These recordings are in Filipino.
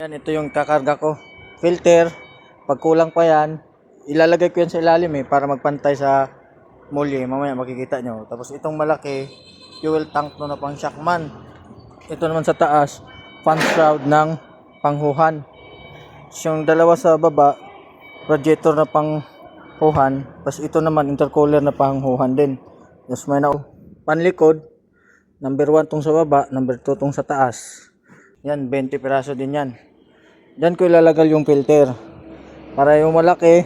Yan, ito yung kakarga ko. Filter. Pag kulang pa yan, ilalagay ko yan sa ilalim para magpantay sa molye. Mamaya makikita nyo. Tapos itong malaki, fuel tank na pang shockman. Ito naman sa taas, fan shroud ng panghuhan. Yung dalawa sa baba, radiator na panghuhan. Tapos ito naman, intercooler na panghuhan din. Tapos may na panlikod. Number 1 tong sa baba, number 2 tong sa taas. Yan, 20 piraso din yan. Diyan ko ilalagay yung filter. Para yung malaki,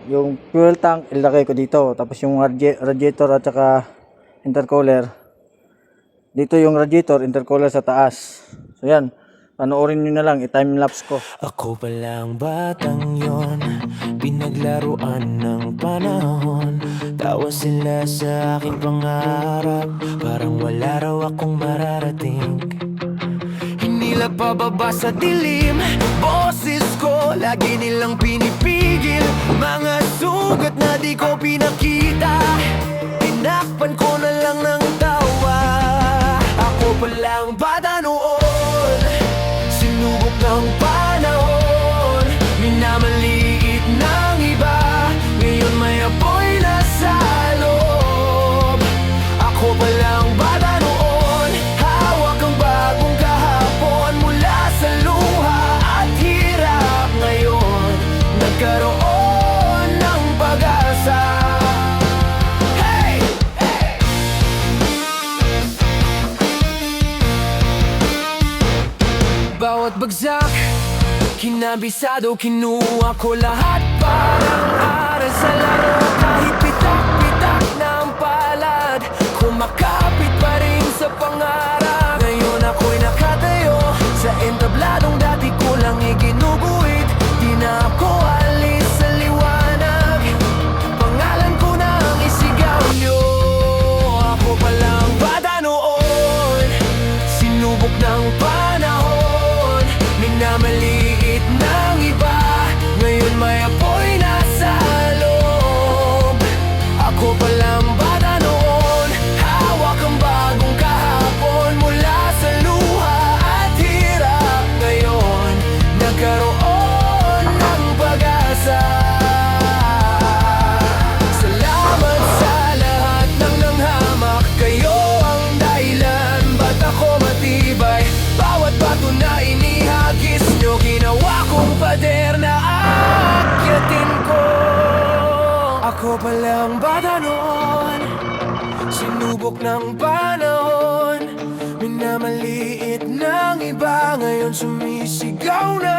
yung fuel tank, ilagay ko dito. Tapos yung radiator at saka intercooler. Dito yung radiator, intercooler sa taas. So yan, panoorin nyo na lang, i-time lapse ko. Ako palang batang yon, pinaglaruan ng panahon. Tawa sila sa aking pangarap, parang wala raw akong mararating. Hinila pababa sa dilim, boses ko lagi nilang pinipigil. Mga sugat na di ko pinakita, tinakpan ko na lang ng tawa. Ako palang bata noon, sinubok ng panahon, minamaliit ng iba, ngayon may apoy na sa loob. Ako palang bata noon, hawak ang bagong kahapon, mula sa luha at hirap, ngayon nagkaroon ng pag-asa. Bawat bagsak, kinabisado, kinuha ko lahat. Parang aral sa laro, kahit pitak-pitak ng palad, kumakapit pa rin sa pangarap. Ngayon ako'y nakatayo sa entabladong dati ko lang iginuguhit. Di na ako alis sa liwanag, pangalan ko na ang isigaw nyo. Ako palang bata noon, sinubok ng panahon, minamaliit ng iba, ngayon may apoy na sa loob. Ako palang bata noon, hawak ang bagong kahapon, mula sa luha at hirap, ngayon nagkaroon ng pag-asa. Salamat sa lahat ng nanghamak, kayo ang dahilan ba't ako matibay. Bawat bato na inihagis nyo, ginawa kong pader na aakyatin ko. Ako palang bata noon, sinubok ng panahon, minamaliit ng iba, ngayon sumisigaw na